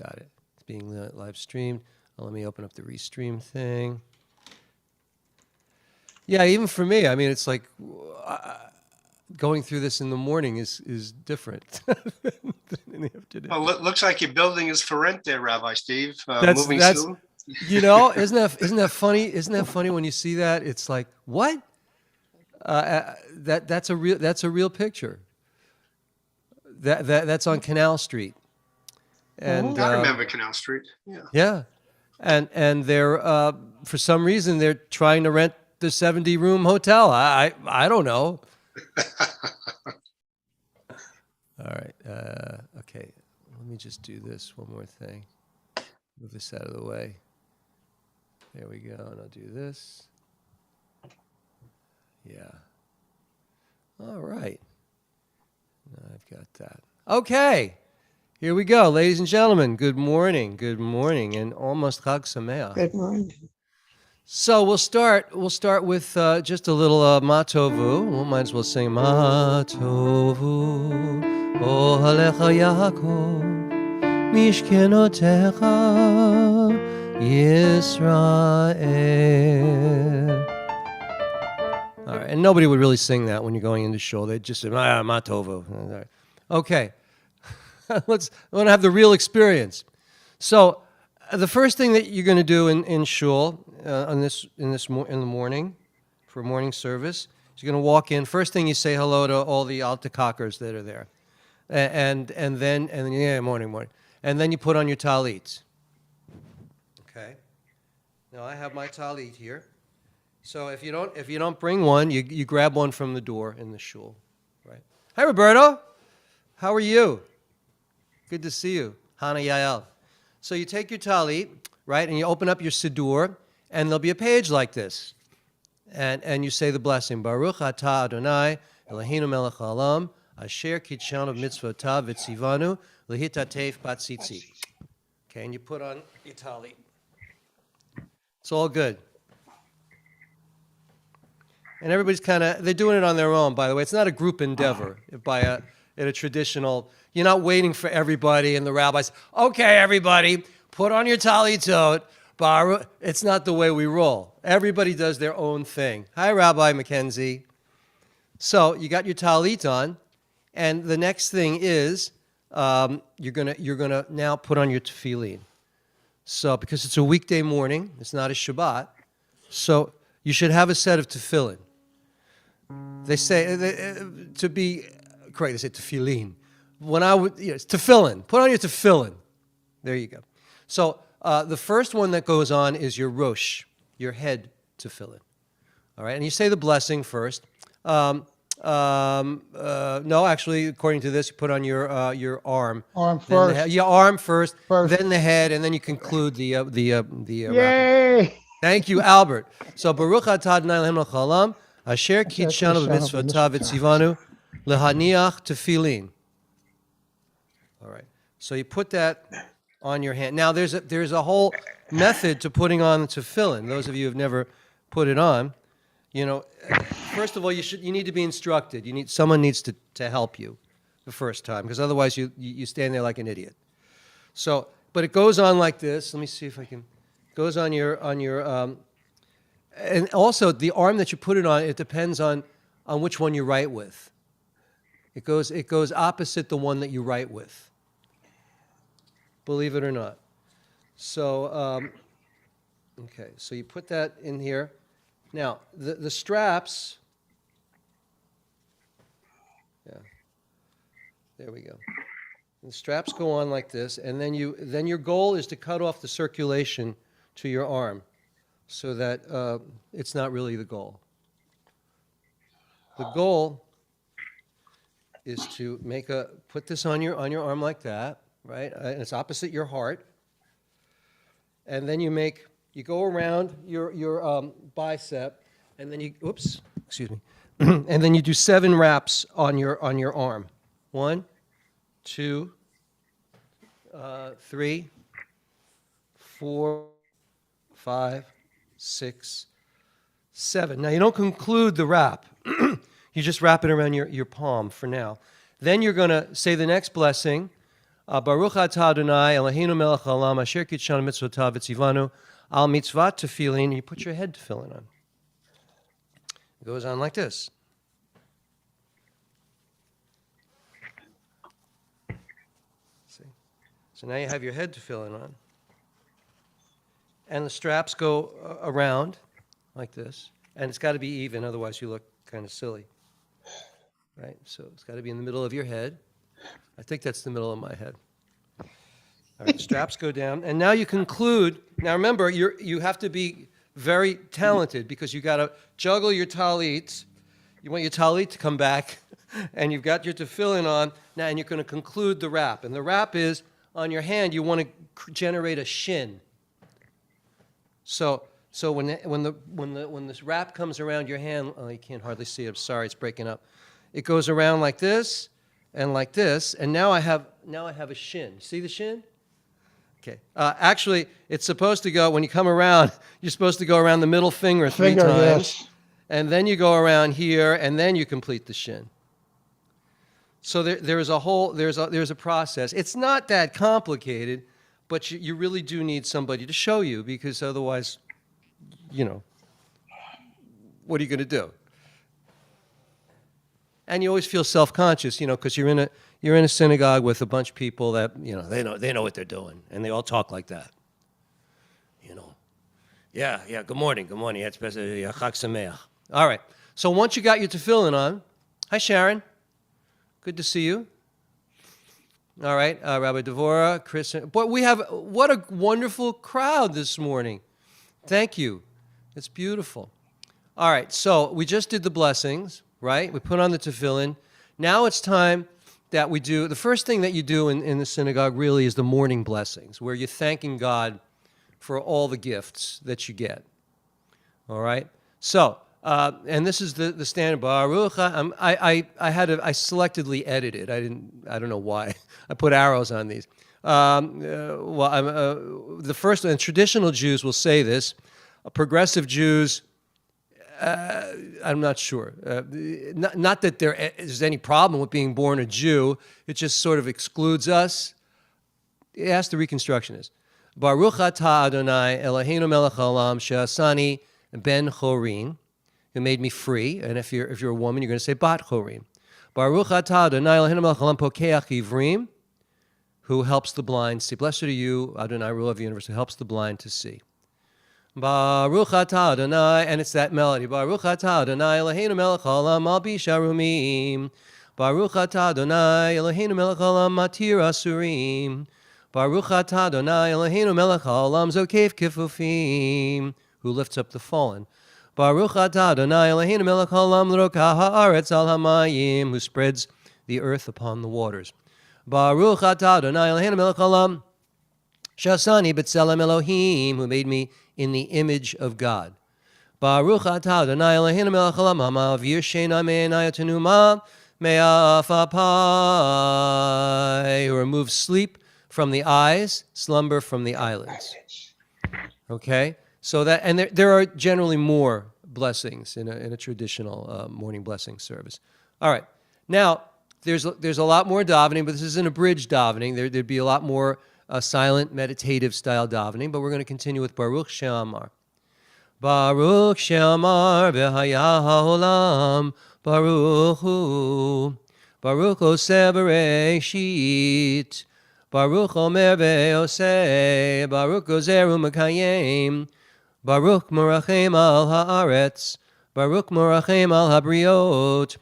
Got it. It's being live streamed. Let me open up the restream thing. Yeah, even for me, I mean, it's like going through this in the morning is different than in the afternoon. Well, looks like your building is for rent there, Rabbi Steve. That's Moving soon. You know, isn't that funny? Isn't that funny when you see that? It's like, what? That's a real picture. That's on Canal Street. And I remember Canal Street. Yeah. Yeah. And they're for some reason they're trying to rent the 70-room hotel. I don't know. All right. Okay. Let me just do this one more thing. Move this out of the way. There we go. And I'll do this. Yeah. All right. Now I've got that. Okay. Here we go, ladies and gentlemen. Good morning. Good morning, and almost Chag Sameach. Good morning. So we'll start with just a little Matovu. We might as well sing Matovu. Ohalecha Yaakov, Mishkenotecha Yisrael. All right, and nobody would really sing that when you're going into shul. They'd just say Matovu. All right. Okay. I want to have the real experience. So, the first thing that you're going to do in shul in the morning for morning service is you're going to walk in. First thing you say hello to all the altakakers that are there, and then morning, and then you put on your talit. Okay. Now I have my talit here. So if you don't bring one, you grab one from the door in the shul, right? Hi Roberto, how are you? Good to see you. Hana Yael. So you take your talit, right, and you open up your siddur, and there'll be a page like this. And you say the blessing. Baruch atah Adonai, Eloheinu melech haolam, asher kitshanu mitzvotav v'tzivanu, lehitatef batzitzi. Okay, and you put on your talit. It's all good. And everybody's they're doing it on their own, by the way. It's not a group endeavor in a traditional. You're not waiting for everybody and the rabbis. Okay, everybody, put on your talitot. It's not the way we roll. Everybody does their own thing. Hi, Rabbi Mackenzie. So you got your talit on, and the next thing is you're gonna now put on your tefillin. So because it's a weekday morning, it's not a Shabbat, so you should have a set of tefillin. They say to be correct. They say tefillin. It's tefillin. Put on your tefillin. There you go. So the first one that goes on is your rosh, your head tefillin. All right, and you say the blessing first. No, actually, according to this, you put on your arm. Arm first. Your arm first, then the head, and then you conclude the Yay! Thank you, Albert. So Baruch atah Adonai Eloheinu melech haolam, asher kitshanu b'mitzvotav v'tzivanu lehaniach tefillin. All right. So you put that on your hand. Now there's a whole method to putting on the tefillin. Those of you who've never put it on, first of all you need to be instructed. Someone needs to help you the first time, because otherwise you stand there like an idiot. So, but it goes on like this. Let me see if I can. It goes on your and also the arm that you put it on. It depends on which one you write with. It goes opposite the one that you write with. Believe it or not. So, okay, so you put that in here. Now, the straps, yeah, there we go. The straps go on like this, and then your goal is to cut off the circulation to your arm so that it's not really the goal. The goal is to put this on your arm like that, right? And it's opposite your heart. And then you go around your bicep, and then and then you do 7 wraps on your arm. 1, 2, 3, 4, 5, 6, 7. Now you don't conclude the wrap. You just wrap it around your palm for now. Then you're going to say the next blessing. Baruch atah Adonai Eloheinu melech haolam asher kitshanu mitzvotav v'tzivanu al mitzvot tefillin. You put your head tefillin on. It goes on like this. See? So now you have your head tefillin on. And the straps go around like this. And it's got to be even, otherwise you look kind of silly. Right? So it's got to be in the middle of your head. I think that's the middle of my head. All right, straps go down. And now you conclude. Now remember, you have to be very talented because you got to juggle your talit. You want your talit to come back, and you've got your tefillin on. Now, and you're going to conclude the wrap. And the wrap is, on your hand, you want to generate a shin. So when this wrap comes around your hand, oh, you can't hardly see it. I'm sorry, it's breaking up. It goes around like this, and now I have a shin. See the shin? Okay. Actually, it's supposed to go, when you come around, you're supposed to go around the middle finger three times. Yes. And then you go around here, and then you complete the shin. So there's a process. It's not that complicated, but you really do need somebody to show you, because otherwise, what are you going to do? And you always feel self-conscious, because you're in a synagogue with a bunch of people that, they know what they're doing, and they all talk like that. Yeah, good morning. It's Chag Sameach. All right. So once you got your tefillin on, hi Sharon, good to see you. All right, Rabbi Devorah, Chris, but what a wonderful crowd this morning. Thank you. It's beautiful. All right, so we just did the blessings, right? We put on the tefillin. Now it's time that we do, the first thing that you do in the synagogue really is the morning blessings, where you're thanking God for all the gifts that you get. All right? So, and this is the standard Baruch. I selectively edited. I don't know why. I put arrows on these. The first, and traditional Jews will say this. Progressive Jews, I'm not sure. Not that there's any problem with being born a Jew. It just sort of excludes us. Ask the Reconstructionists. Baruch atah Adonai Eloheinu melech haolam she'asani ben chorin, who made me free. And if you're a woman, you're going to say bat chorin. Baruch atah Adonai Eloheinu melech haolam pokeach ivrim, who helps the blind see. Blessed are you, Adonai, ruler of the universe, who helps the blind to see. Baruch atah Adonai, and it's that melody. Baruch atah Adonai Eloheinu melech haolam malbish harumim. Baruch atah Adonai Eloheinu melech haolam matir asurim. Baruch atah Adonai Eloheinu melech haolam zokef kifufim, who lifts up the fallen. Baruch atah Adonai Eloheinu melech haolam l'rokah haaretz al hamayim, who spreads the earth upon the waters. Baruch atah Adonai Eloheinu melech haolam shasani b'tzelem Elohim, who made me in the image of God. Baruch atah Adonai Eloheinu melech haolam hamavir sheina me'enai tenuma me'afapai, who removes sleep from the eyes, slumber from the eyelids. Okay? So that, and there are generally more blessings in a traditional morning blessing service. All right. Now, there's a lot more davening, but this is an abridged davening. There'd be a lot more silent, meditative style davening, but we're going to continue with Baruch She'amar. Baruch She'amar v'haya ha'olam Baruch Hu. Baruch Oseh Bereshit. Baruch Omer ve'oseh. Baruch Gozer u'mekayim. Baruch Morachem al haaretz. Baruch Morachem al habriot.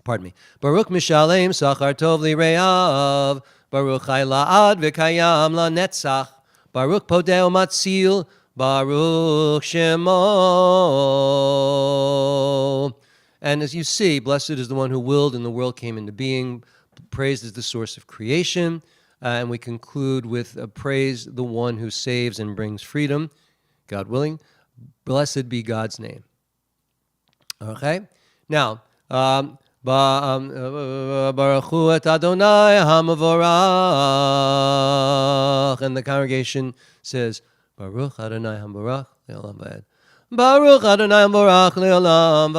Pardon me. Baruch Mishalem Sachar Tov Li'Reav. Baruch Chai La'ad V'Kayam LaNetzach. Baruch Podeo Matzil. Baruch Shemo. And as you see, blessed is the one who willed and the world came into being. Praised is the source of creation. And we conclude with praise the one who saves and brings freedom. God willing. Blessed be God's name. Okay? Now, Baruch Hu et Adonai HaMavorach. And the congregation says, Baruch Adonai HaMavorach Le'olam Va'ed. Baruch Adonai HaMavorach Le'olam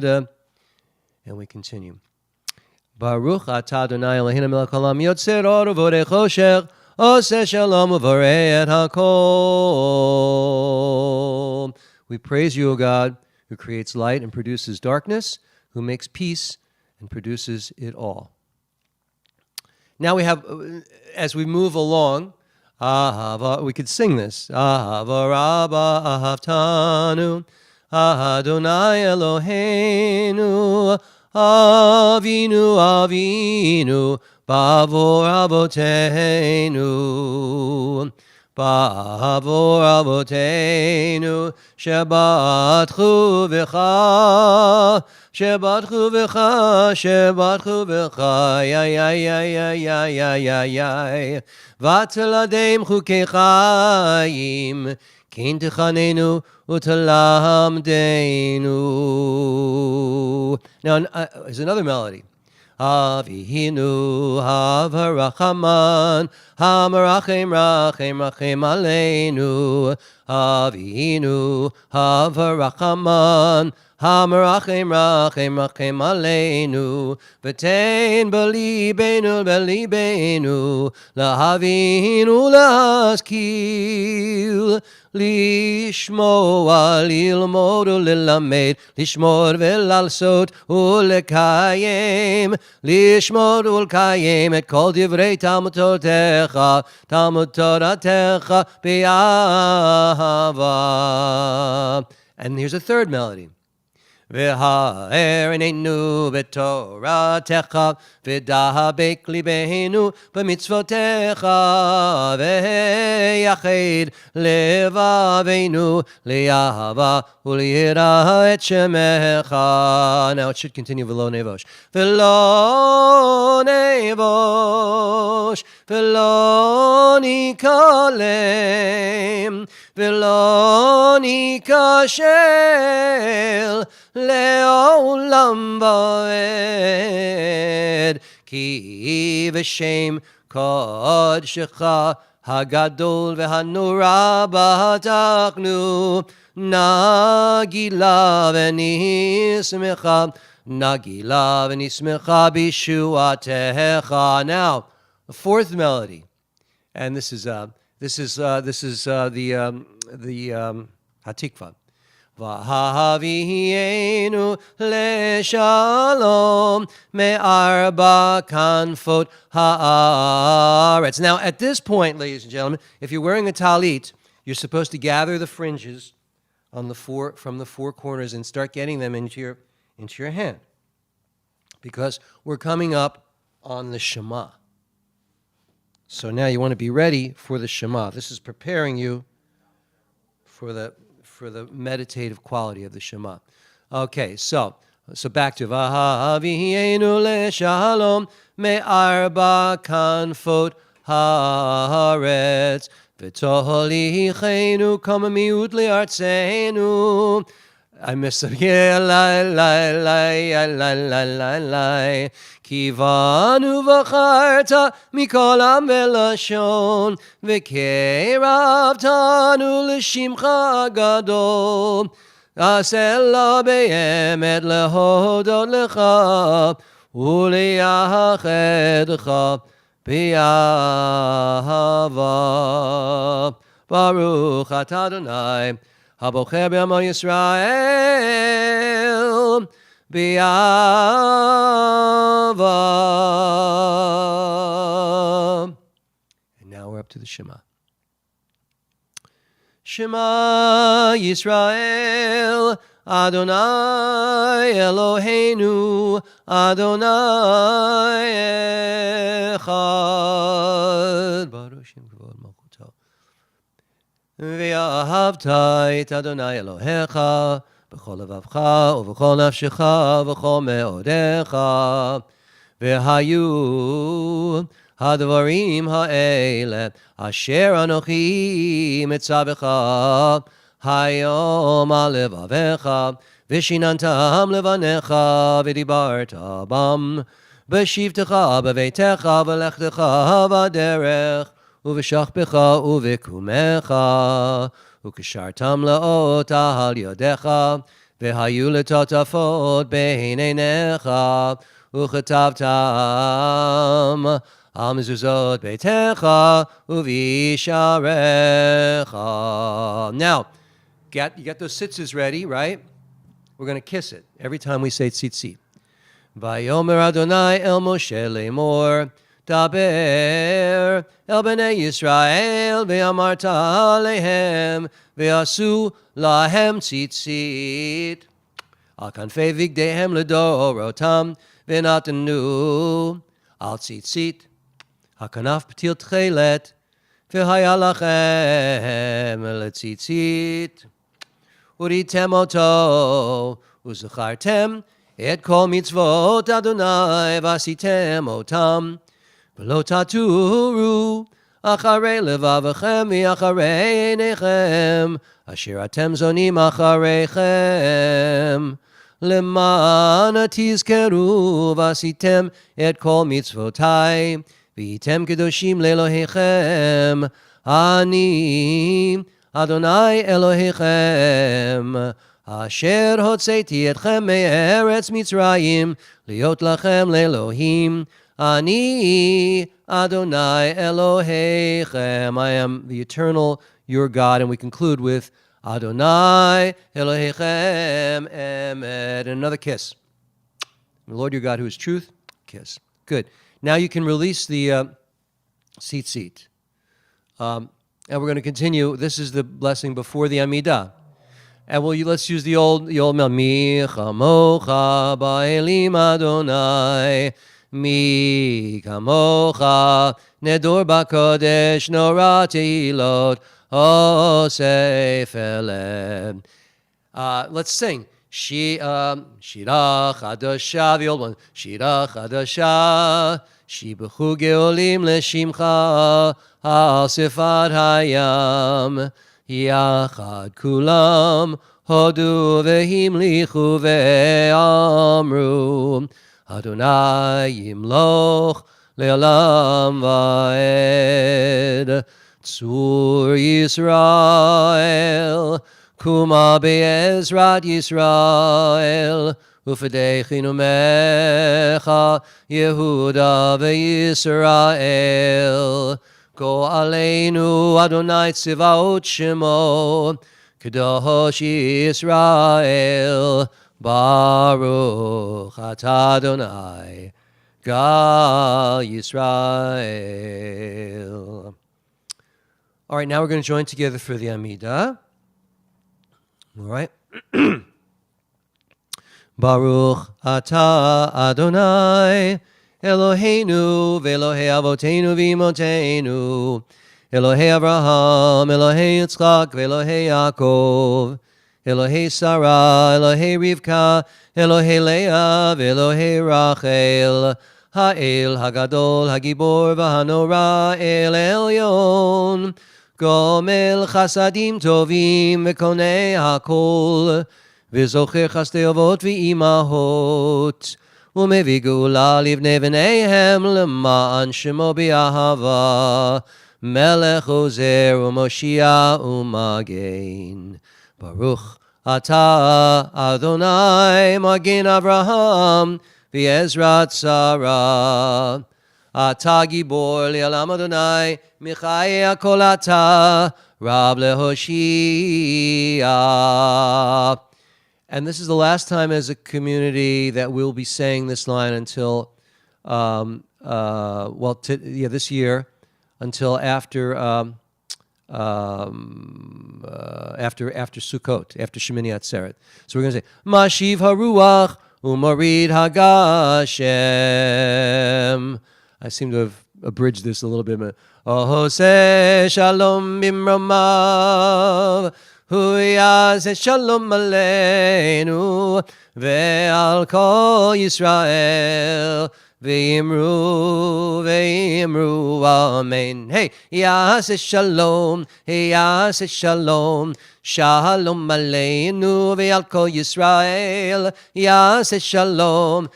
Va'ed. And we continue. Baruch atah Adonai Eloheinu melech haolam yotzer or uvorei choshech oseh shalom uvorei et hakol. We praise you, O God, who creates light and produces darkness, who makes peace and produces it all. Now we have, as we move along, Ahava, we could sing this. Ahava Rabba Ahavtanu, Adonai Eloheinu, Avinu Avinu, Bavor Avoteinu, Bavor Avoteinu, Shebatchu V'cha, Shebatchu V'cha, Shebatchu V'cha, ya ya ya ya ya ya ya ya, V'teladem Chukei Chaim, Kin Techanenu U'telamdeinu. Now, there's another melody. Avinu Havarachaman Hamarachem Rachem Rachem Alenu. Avinu Havarachaman Hamarachem Rachem Rachem Alenu. V'tein belibenu belibenu lahavinu laskil. Lishmoa, lilmod, ulilamed, lishmod velalsot, ulekayem, lishmod ulkayem, et kol divrei Talmud Toratecha be'ahava. And here's a third melody. V'ha'ereneinu b'toratecha v'dahabek libeinu b'mitzvotecha v'yachid levaveinu li'ahava u'liyira et shemecha. Now it should continue v'lo nevosh. V'lo nevosh v'lo nikalem v'lo nikashel Le'olam va'ed ki v'shem kodshecha hagadol v'hanura b'hatachnu nagila v'nismecha b'shuatecha. Now, the fourth melody, and this is the Hatikva. V'havienu le'shalom me'arba kanfot ha'aretz. Now, at this point, ladies and gentlemen, if you're wearing a talit, you're supposed to gather the fringes from the four corners and start getting them into your hand, because we're coming up on the Shema. So now you want to be ready for the Shema. This is preparing you for the meditative quality of the Shema. Okay, so back to V'havienu le'shalom me'arba kanfot haaretz v'toholichenu kama miut li'artzenu. I missed it. Yeah, la. Kivanu v'charta mikol am v'lashon v'keravtanu l'shimcha gadol asela be'emet lehodot lecha u'liyachedcha b'yahava. Baruch atah Adonai Habocher b'Amo Yisrael b'Ava. And now we're up to the Shema. Shema Yisrael Adonai Eloheinu Adonai Echad. Baruch Shem Kavod Malchuto. Ve'ahavta et Adonai Elohecha b'chol levavcha u'v'chol nafshecha v'chol me'odecha. Ve'hayu hadvarim ha'ele asher anochi mitzavecha hayom al levavecha v'shinantam levanecha v'dibarta bam b'shivtecha b'veitecha v'lechtecha v'derech uv'shachpecha uv'kumecha ukeshartam laot al yodecha v'hayu letotafot b'eineinecha וכתבתם על מזוזות ביתך ובשעריך. Now, you got those sitzes ready, right? We're going to kiss it every time we say tzitzit. Vayomer Adonai el Moshe lemor, Daber el bnei Yisrael ve'amarta alehem ve'asu lahem tzitzit. Al kanfei vigdehem ledorotam ve'natanu al tzitzit. Hakanaf p'til tchelet ve'haya lachem letzitzit. Uritem oto uzachartem et kol mitzvot Adonai vasitem otam v'lo taturu acharei levavachem v'acharei einechem asher atem zonim achareichem leman tizkeru vasitem et kol mitzvotai v'yitem kedoshim le'elohechem ani Adonai Elohechem Asher hotzeiti etchem me'eretz Mitzrayim liot lachem le'Elohim Ani Adonai Elohechem. I am the eternal your God. And we conclude with Adonai Elohechem Emet. Another kiss. The Lord your God who is truth. Kiss. Good. Now you can release the tzitzit. And we're going to continue. This is the blessing before the Amidah. And let's use the old melody. Mi chamocha ba'elim Adonai, mi kamocha nedor b'kodesh nora teilot osef elem. Let's sing. Shira chadasha, the old one. Shira chadasha, shibuchu geolim leshimcha, al sifat hayam. Yachad kulam hodu vehimlichu ve'amru Adonai yimloch le'olam va'ed Tzur Yisrael kuma be'ezrat Yisrael ufedechinu mecha Yehuda ve'Yisrael Go Alenu Adonai Tzivaot Shemo Kadosh Yisrael Baruch Atah Adonai Gal Yisrael. All right, now we're going to join together for the Amidah. All right. Baruch Atah Adonai Eloheinu ve'Elohei Avoteinu v'Imotenu Elohei Avraham, Elohei Yitzchak ve'Elohei Yaakov Elohei Sarah, Elohei Rivka Elohei Leah ve'Elohei Rachel Ha'el Hagadol Hagibor v'Hanora El Elyon Gomel Chasadim Tovim ve'Konei Hakol v'Zocher Chastei Avot v'Imahot ומביא גאולה לבני בניהם למען שמו באהבה מלך עוזר ומושיע ומגן ברוך אתה אדוני מגן אברהם ועזרת שרה אתה גיבור לעולם אדוני מחיי הכל אתה רב להושיע. And this is the last time as a community that we'll be saying this line until, this year, until after Sukkot, after Shemini Atzeret. So we're going to say, Mashiv Haruach Umarid Hagashem. I seem to have abridged this a little bit. Ohose Shalom Bimramav. Hu yaseh shalom aleinu ve'al kol Yisrael ve'imru amen. Hey, yaseh shalom shalom aleinu ve'al kol Yisrael yaseh shalom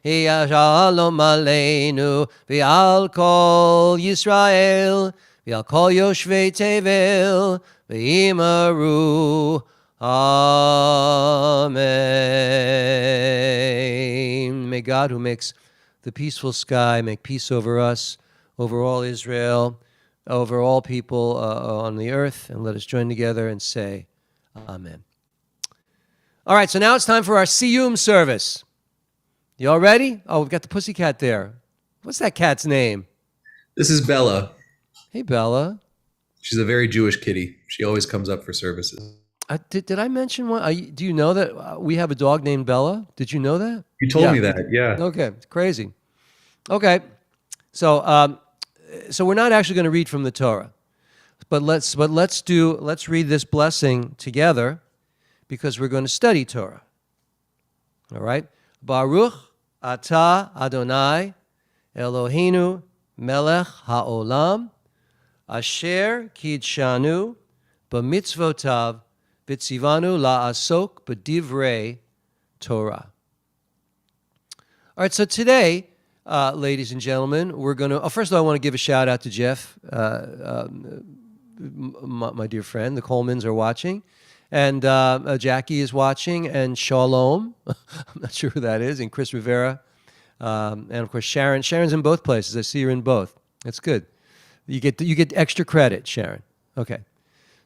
shalom aleinu ve'al kol Yisrael V'al kol yoshvei tevel v'imaru Amen. May God, who makes the peaceful sky, make peace over us, over all Israel, over all people on the earth. And let us join together and say, Amen. All right, so now it's time for our Siyum service. You all ready? Oh, we've got the pussycat there. What's that cat's name? This is Bella. Hey, Bella. She's a very Jewish kitty. She always comes up for services. Did I mention one? Do you know that we have a dog named Bella? Did you know that? You told me that, yeah. Okay, it's crazy. Okay, so we're not actually going to read from the Torah, but let's read this blessing together, because we're going to study Torah. All right, Baruch Atah Adonai Eloheinu Melech Haolam Asher Kidshanu B'mitzvotav B'tzivanu La'asok B'divrei Torah. All right, so today, ladies and gentlemen, we're going to... first of all, I want to give a shout out to Jeff, my dear friend. The Colemans are watching, and Jackie is watching, and Shalom, I'm not sure who that is, and Chris Rivera, and of course Sharon. Sharon's in both places. I see her in both. That's good. You get extra credit, Sharon. Okay,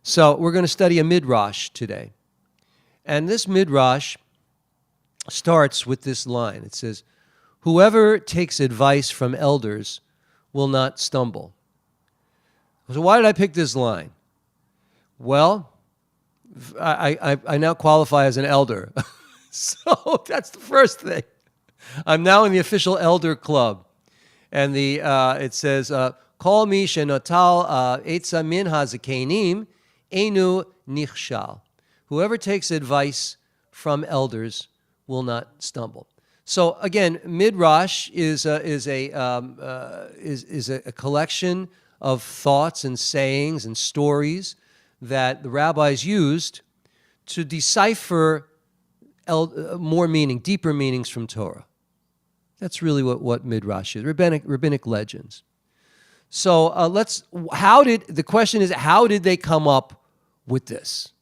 so we're going to study a Midrash today, and this Midrash starts with this line. It says, "Whoever takes advice from elders will not stumble." So why did I pick this line? Well, I now qualify as an elder. So that's the first thing. I'm now in the official elder club. And it says, Kol mi shenotal etza min hazakenim enu nichshal. Whoever takes advice from elders will not stumble. So again, Midrash is a collection of thoughts and sayings and stories that the rabbis used to decipher more meaning, deeper meanings from Torah. That's really what Midrash is, rabbinic legends. So the question is, how did they come up with this?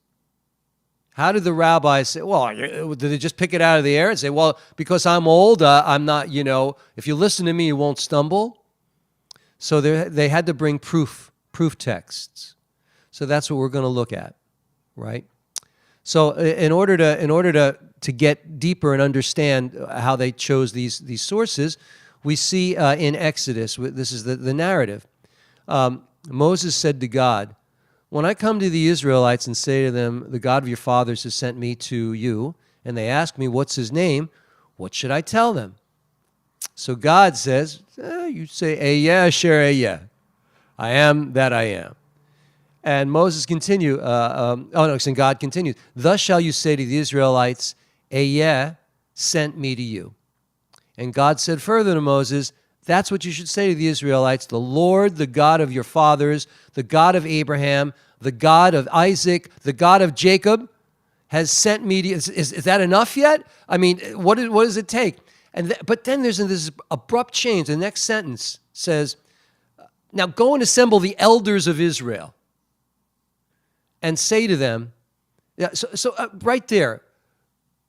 How did the rabbis say, well, did they just pick it out of the air and say, well, because I'm old, I'm not, if you listen to me, you won't stumble? So they had to bring proof texts. So that's what we're going to look at, right? So in order to get deeper and understand how they chose these sources, we see in Exodus, this is the narrative. Moses said to God, "When I come to the Israelites and say to them, the God of your fathers has sent me to you, and they ask me, what's his name? What should I tell them?" So God says, you say, Ehyeh Asher Ehyeh. I am that I am. And Moses and God continues, "Thus shall you say to the Israelites, Ehyeh sent me to you." And God said further to Moses, "That's what you should say to the Israelites. The Lord, the God of your fathers, the God of Abraham, the God of Isaac, the God of Jacob, has sent me to you." Is that enough yet? I mean, what does it take? But then there's this abrupt change. The next sentence says, "Now go and assemble the elders of Israel and say to them," so right there,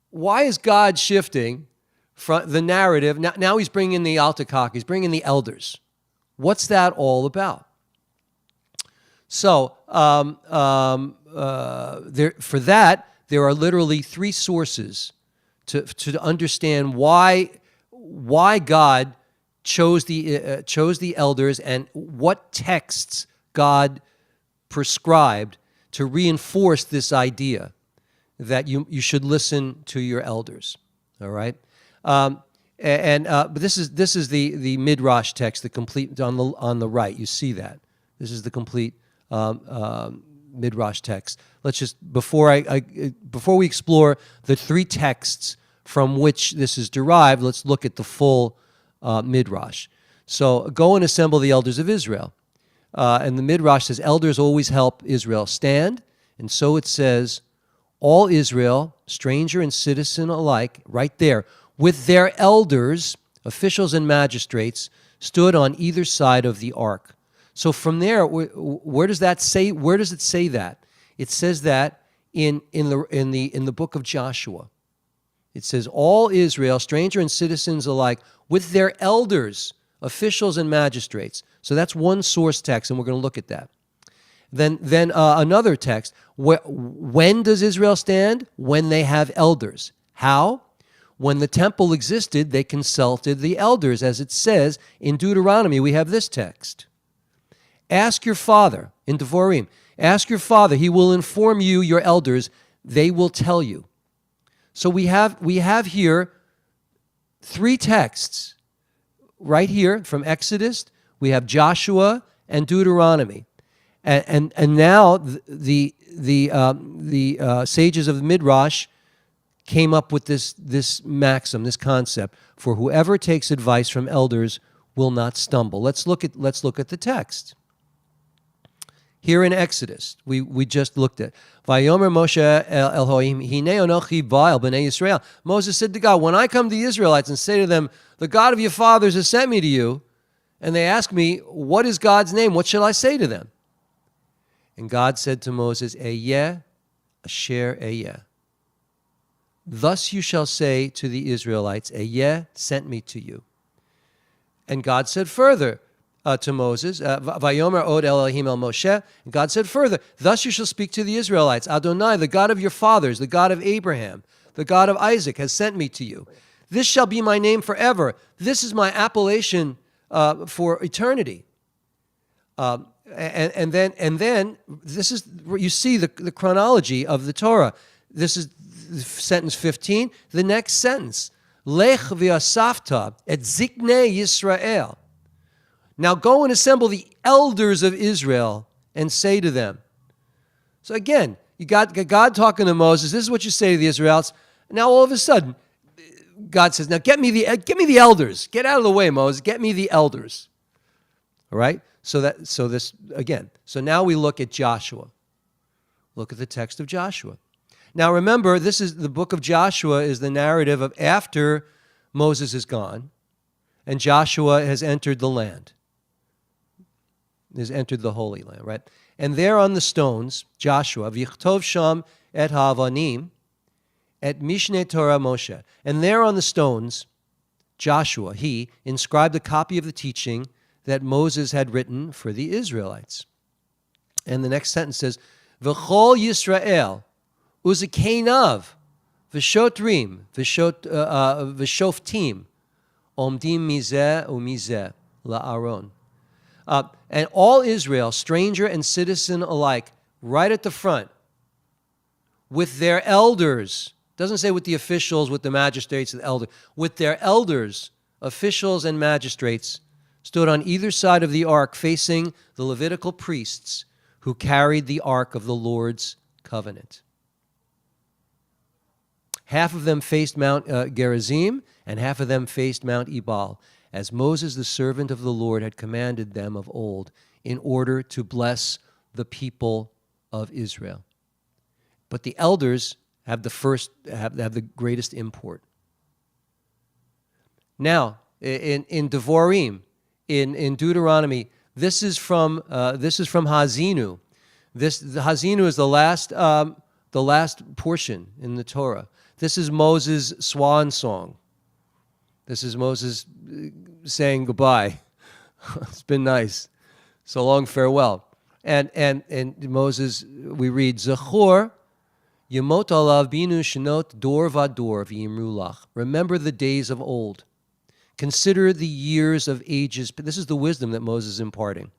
why is God shifting from the narrative? Now he's bringing in the Altakak, he's bringing in the elders. What's that all about? So for that, there are literally three sources to understand why God chose the elders and what texts God prescribed to reinforce this idea that you should listen to your elders. All right, but this is the Midrash text, the complete on the right. You see that this is the complete Midrash text. Let's just before we explore the three texts from which this is derived, let's look at the full Midrash. So go and assemble the elders of Israel. And the Midrash says, elders always help Israel stand. And so it says, all Israel, stranger and citizen alike, right there, with their elders, officials and magistrates, stood on either side of the ark. So from there, where does that say? Where does it say that? It says that in the book of Joshua. It says, all Israel, stranger and citizens alike, with their elders, officials and magistrates. So that's one source text, and we're going to look at that. Then another text. When does Israel stand? When they have elders. How? When the temple existed, they consulted the elders, as it says in Deuteronomy. We have this text. Ask your father, in Devarim, ask your father, he will inform you, your elders, they will tell you. So we have here three texts. Right here from Exodus, we have Joshua and Deuteronomy. And now the sages of the Midrash came up with this maxim, this concept: for whoever takes advice from elders will not stumble. Let's look at the text. Here in Exodus, we just looked at Vayomer Moshe Elohim Hine Anochi Ba El Bnei Yisrael. Moses said to God, when I come to the Israelites and say to them, the God of your fathers has sent me to you, and they ask me, what is God's name? What shall I say to them? And God said to Moses, Eyeh Asher Eyeh. Thus you shall say to the Israelites, Eyeh sent me to you. And God said further to Moses, Vayomer Od Elohim El Moshe. And God said further, thus you shall speak to the Israelites, Adonai, the God of your fathers, the God of Abraham, the God of Isaac, has sent me to you. This shall be my name forever. This is my appellation for eternity. And then this is where you see the chronology of the Torah. This is sentence 15. The next sentence, Lech v'asafta et ziknei Yisrael. Now go and assemble the elders of Israel and say to them. So again, you got God talking to Moses. This is what you say to the Israelites. Now all of a sudden, God says, now get me the elders. Get out of the way, Moses. Get me the elders. All right? So now we look at Joshua. Look at the text of Joshua. Now remember, this is the book of Joshua is the narrative of after Moses is gone and Joshua has entered the land. Has entered the Holy Land, right? And there on the stones, Joshua, V'yichtov sham et ha'avanim, et Mishneh Torah Moshe. And there on the stones, Joshua, he inscribed a copy of the teaching that Moses had written for the Israelites. And the next sentence says, V'chol Yisrael, u'zekeinav, v'shotrim, v'shoftim, omdim mizeh u'mizeh la'aron. And all Israel, stranger and citizen alike, right at the front, with their elders, doesn't say with the officials, with the magistrates, the elders, with their elders, officials and magistrates, stood on either side of the ark facing the Levitical priests who carried the ark of the Lord's covenant. Half of them faced Mount Gerizim, and half of them faced Mount Ebal, as Moses, the servant of the Lord, had commanded them of old, in order to bless the people of Israel. But the elders have the greatest import. Now, in Devarim, in Deuteronomy, this is from Hazinu. The Hazinu is the last portion in the Torah. This is Moses' swan song. This is Moses saying goodbye. It's been nice. So long, farewell. And Moses, we read, Zachor yemot alav binu shenot dor vador v'yimru lach. Remember the days of old. Consider the years of ages. This is the wisdom that Moses is imparting.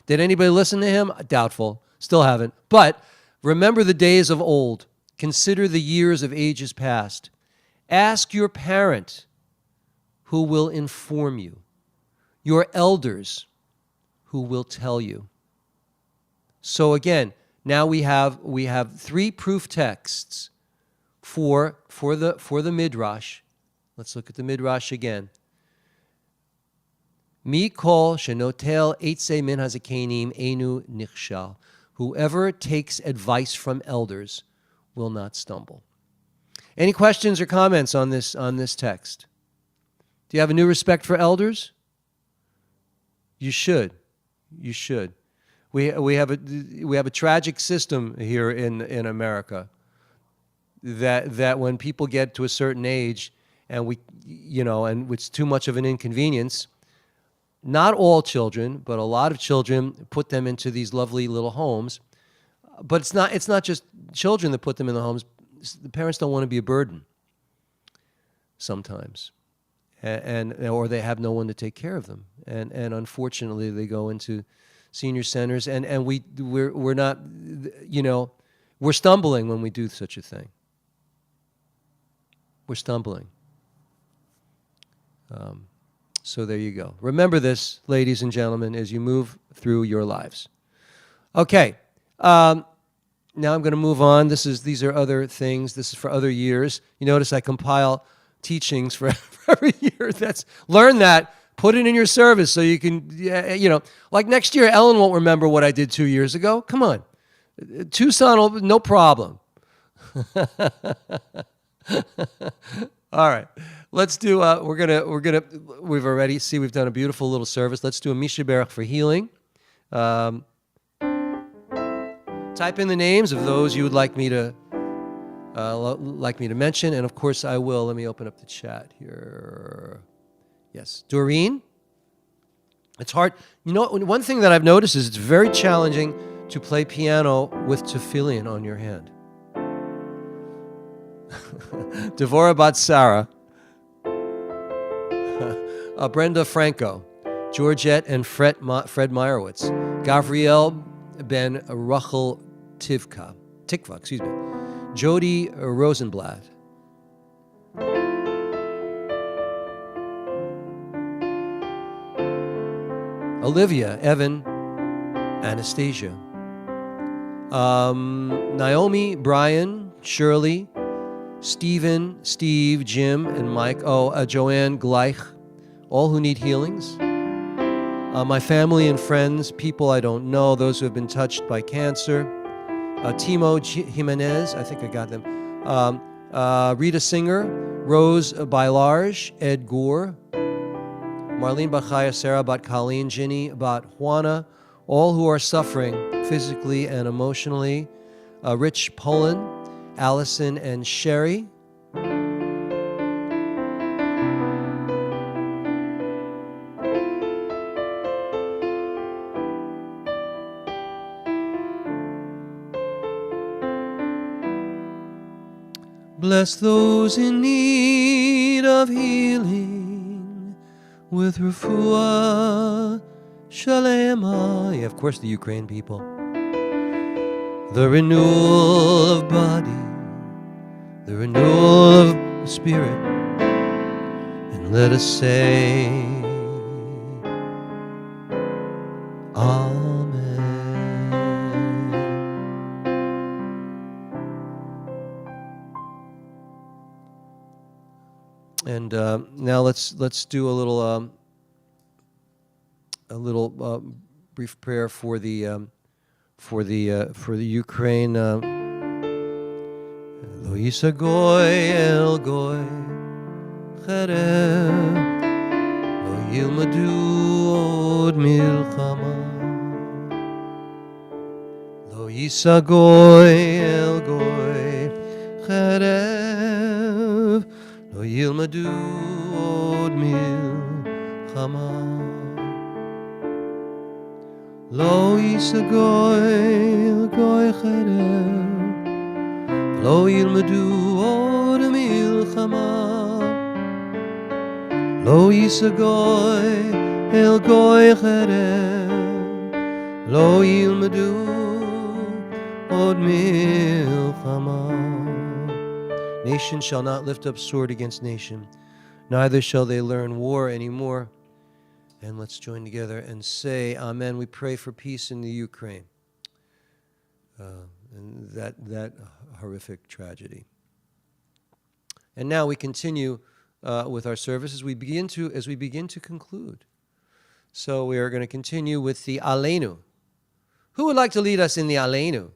Did anybody listen to him? Doubtful. Still haven't. But remember the days of old. Consider the years of ages past. Ask your parent, who will inform you, your elders, who will tell you. So again, now we have three proof texts for the Midrash. Let's look at the Midrash again. Mi kol shenotel eitze min hazakenim enu nichshal. Whoever takes advice from elders will not stumble. Any questions or comments on this text? Do you have a new respect for elders? You should. You should. We have a tragic system here in America that when people get to a certain age and and it's too much of an inconvenience, not all children, but a lot of children put them into these lovely little homes. But it's not just children that put them in the homes. The parents don't want to be a burden sometimes, or they have no one to take care of them, and unfortunately they go into senior centers, and we're not, we're stumbling when we do such a thing. We're stumbling. So there you go. Remember this, ladies and gentlemen, as you move through your lives. Okay. Now I'm going to move on. These are other things. This is for other years. You notice I compile teachings for every year. Learn that. Put it in your service so you can, like next year, Ellen won't remember what I did 2 years ago. Come on. Tucson, no problem. All right. Let's do, we've done a beautiful little service. Let's do a Misha Berach for healing. Type in the names of those you would like me to mention, and of course I will. Let me open up the chat here. Yes, Doreen. It's hard. One thing that I've noticed is it's very challenging to play piano with tefillin on your hand. Devorah Bat Sarah, Brenda Franco, Georgette and Fred Meyerowitz, Gavriel Ben Rachel Tikva, Jody Rosenblatt, Olivia, Evan, Anastasia, Naomi, Brian, Shirley, Stephen, Steve, Jim, and Mike. Joanne Gleich, all who need healings. My family and friends, people I don't know, those who have been touched by cancer. Timo Jimenez, I think I got them. Rita Singer, Rose Bailarge, Ed Gore, Marlene Bachaya, Sarah Bat Colleen, Ginny Bat Juana, all who are suffering physically and emotionally. Rich Poland, Allison and Sherry. Bless those in need of healing with refuah shalema. Yeah, of course, the Ukraine people. The renewal of body, the renewal of spirit, and let us say, Amen. And now let's do a little brief prayer for the Ukraine. Lo yisa goy el goy cherev, lo yilmadu od milchama. Lo yisa goy el goy cherev, lo yilmadu od milchama. Lo yisa goy cherev, lo yilmadu od milchama. Lo yisa goy el goy cherev, lo yilmadu od milchama. Nation shall not lift up sword against nation, neither shall they learn war anymore. And let's join together and say, Amen. We pray for peace in the Ukraine. And that horrific tragedy. And now we continue with our service as we begin to conclude. So we are going to continue with the Alenu. Who would like to lead us in the Alenu?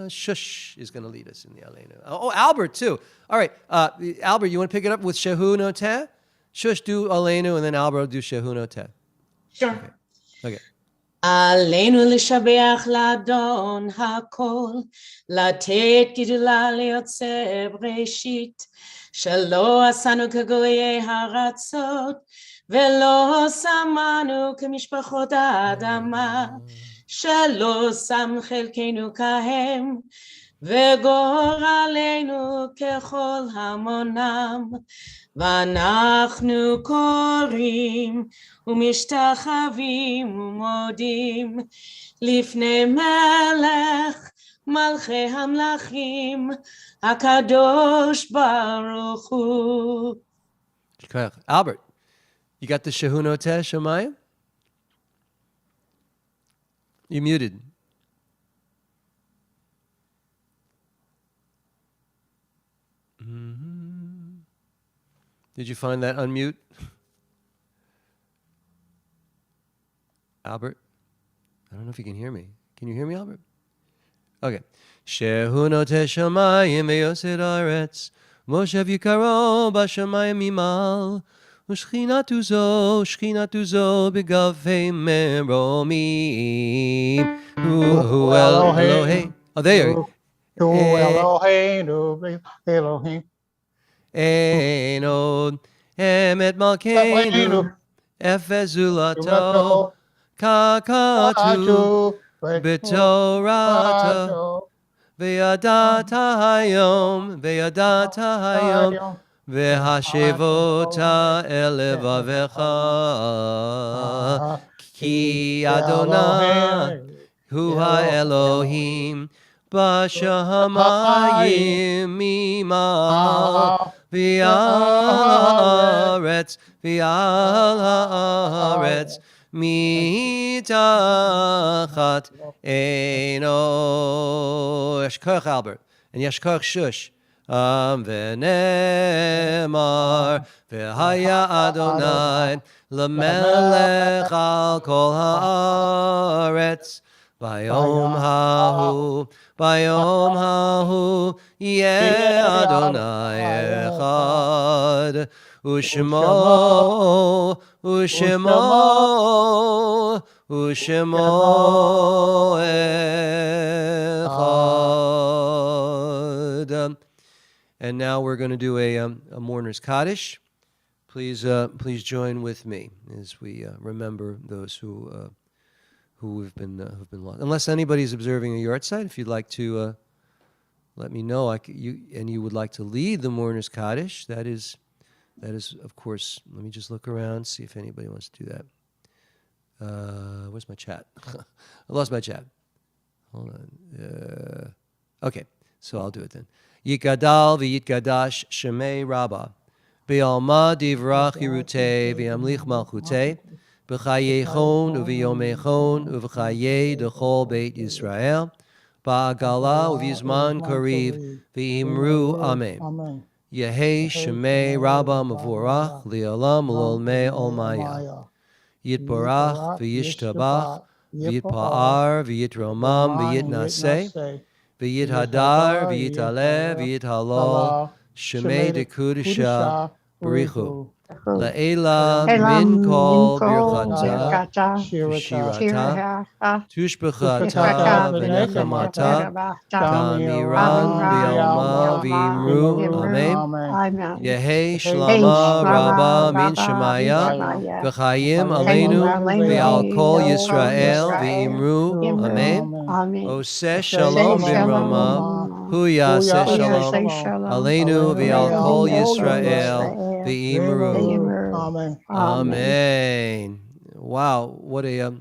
Shush is going to lead us in the Alenu. Oh, Albert too. All right, Albert, you want to pick it up with Shehu Noteh? Shush do Alenu, and then Albert will do Shehu Noteh. Sure. Okay. עלינו לשבח לאדון הכל, לתת גדולה ליוצר בראשית, שלא עשנו כגויי הארצות, ולא שמנו כמשפחות האדמה, שלא שם חלקנו כהם, וגורלנו ככל המונם, ואנחנו קוראים ומשתחווים ומודים לפני מלך מלכי המלכים הקדוש ברוך הוא. Albert, you got the Shehunoteh Shemayim? You muted. Did you find that unmute? Albert? I don't know if you can hear me. Can you hear me, Albert? Okay. Shehunoteh Shemayim ve'yosid haaretz, Moshe v'yikaro b'shamayim mimal, u'shchinatu zo b'gavei meromim. Hu Elohim. Oh, there you go. Elohim. Einod emet malkeinu efezulato kakatu b'torata ve'yadata hayom ve'hashevota elevavecha ki Adonai hu ha-Elohim b'shamayim mimal v'aretz mitachat eino. Yashkoch Albert and Yashkoch Shush. V'nemar v'haya Adonai l'melech al kol haaretz Bayom hahu yeh Adonai echad u'shemo echad. And now we're going to do a mourner's Kaddish. Please join with me as we remember those who have been lost. Unless anybody's observing a yard site, if you'd like to let me know, you would like to lead the mourner's Kaddish, that is of course. Let me just look around, see if anybody wants to do that. Where's my chat? I lost my chat. Hold on. Okay, so I'll do it then. Yikadal v'yitkadash Shemei Rabbah B'alma divrach Yirutei v'yamlich malchutei B'chayechon u'v'yomechon u'v'chayei d'chol Beit Yisrael Ba'agala u'v'yizman kariv v'imru Amen. Yehei Shemei Rabbah Mavorach Li'olam L'olmei Olmaya Yitbarach v'yishtabach v'yitpa'ar v'yitromam v'yitnaseh v'yithadar v'yitale v'yithalol Shemei dekudisha barichu La'ela min kol birchata v'shirata tushbechata v'nechamata kamiran v'yalma v'imru Amen. Yehei shlama rabba min shemaya v'chayim alenu v'al kol Yisrael v'imru Amen. Oseh shalom b'rama hu yaseh shalom alenu v'al kol Yisrael v'imru Amen. Amen. Wow, what a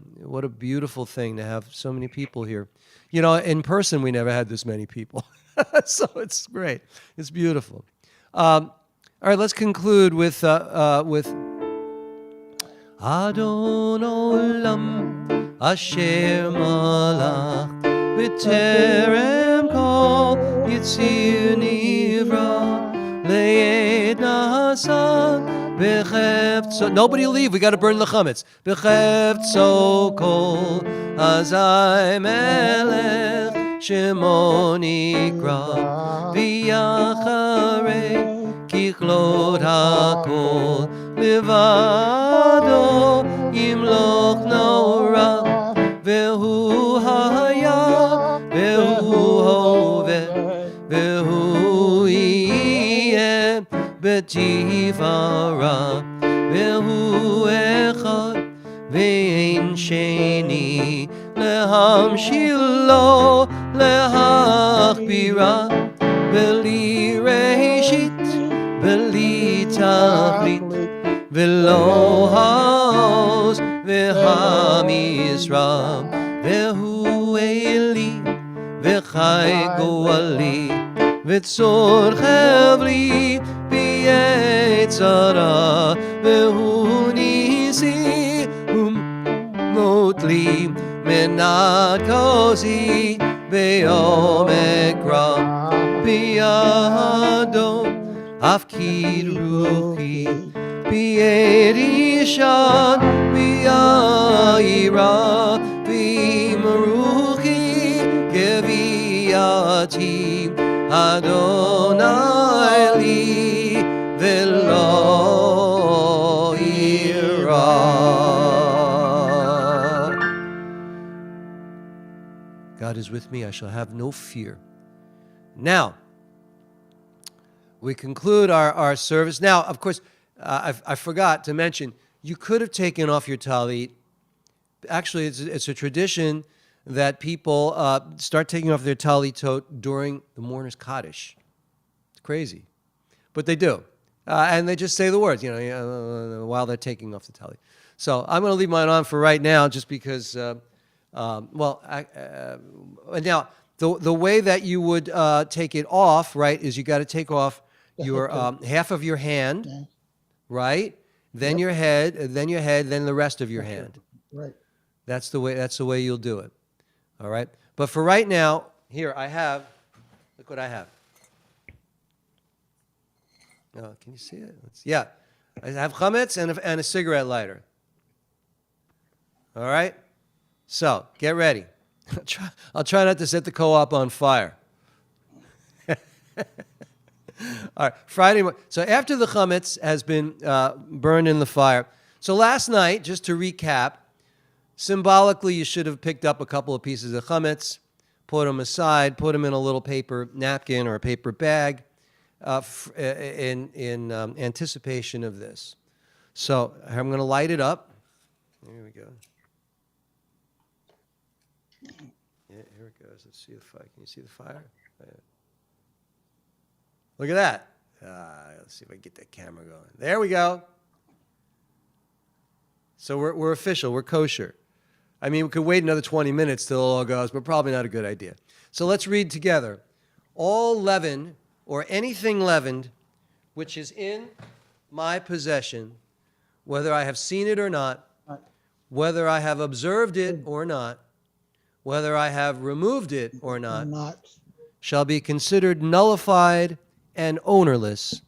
beautiful thing to have so many people here. You know, in person we never had this many people, so it's great. It's beautiful. All right, let's conclude with Adon Olam Asher Malach B'terem Kol Yitzir Nivra Le'ed Nasa B'chefzo. Nobody leave. We got to burn the chametz. B'chefzo Kol Azai Melech Shemo Nikra V'yacharei Kichlot HaKol Levado Yimloch Nora ותפארה, והוא אחד ואין שני, להמשילו, להכבירה, בלי ראשית, בלי תכלית, ולא העוז והמשרה, והוא אלי וחי גואלי, וצור חבלי ביצרה, והוא ניסי ומות לי, מנת כוסי בעומק רב, בידו הפקיד רוחי, ביד אישן ביעירה, ועם רוחי גביעתי, אדוני לי ולא יירא. God is with me, I shall have no fear. Now, we conclude our service. Now, of course, I forgot to mention, you could have taken off your talit. Actually, it's a tradition that people start taking off their talitot during the mourner's Kaddish. It's crazy. But they do. And they just say the words, while they're taking off the talit. So I'm going to leave mine on for right now just because, now, the way that you would take it off, right, is you got to take off your half of your hand, right? Then your head, then the rest of your hand. Right. That's the way you'll do it. All right? But for right now, here I have, look what I have. Oh, can you see it? Yeah. I have chametz and a cigarette lighter. All right? So, get ready. I'll try not to set the co-op on fire. All right, Friday morning. So after the chametz has been burned in the fire. So last night, just to recap, symbolically you should have picked up a couple of pieces of chametz, put them aside, put them in a little paper napkin or a paper bag in anticipation of this. So I'm going to light it up. Here we go. Yeah, here it goes. Let's see the fire. Can you see the fire? Look at that. Let's see if I can get that camera going. There we go. So we're official. We're kosher. I mean, we could wait another 20 minutes till it all goes, but probably not a good idea. So let's read together. All leaven, or anything leavened, which is in my possession, whether I have seen it or not, whether I have observed it or not, whether I have removed it or not, shall be considered nullified and ownerless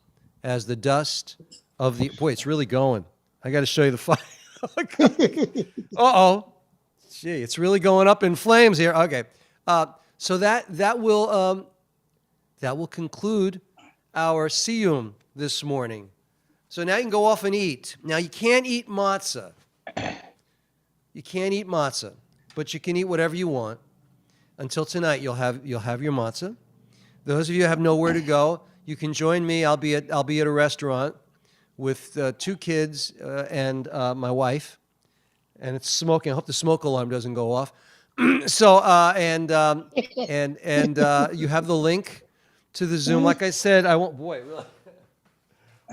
as the dust of the... Boy, it's really going. I got to show you the fire. Uh-oh. Gee, it's really going up in flames here. Okay. So that will conclude our siyum this morning. So now you can go off and eat. Now, you can't eat matzah. You can't eat matzah, but you can eat whatever you want. Until tonight, you'll have your matzah. Those of you who have nowhere to go, you can join me. I'll be at a restaurant with 2 kids and my wife, and it's smoking. I hope the smoke alarm doesn't go off. So and you have the link to the Zoom. Like I said, I won't. Boy, really,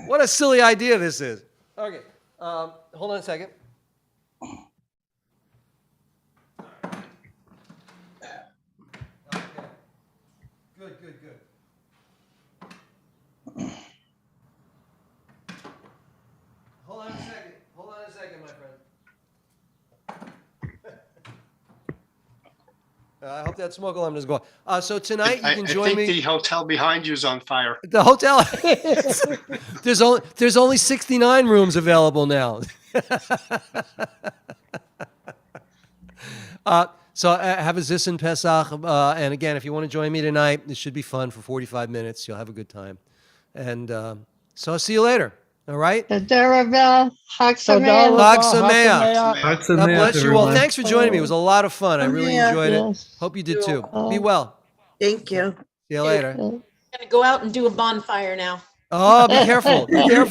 what a silly idea this is. Okay, hold on a second. Good. Hold on a second, my friend. I hope that smoke alarm doesn't go off. So tonight you can join me. I think the hotel behind you is on fire. The hotel. There's only 69 rooms available now. So have a Zissin Pesach. And again, if you want to join me tonight, this should be fun for 45 minutes. You'll have a good time. And so I'll see you later. All right? Chag Sameach. Chag Sameach. Chag God Sameach, bless you all. everyone. Thanks for joining me. It was a lot of fun. I really enjoyed it. Yes. Hope you did too. Be well. Thank you. See you later. Gonna go out and do a bonfire now. Oh, be careful. Be careful.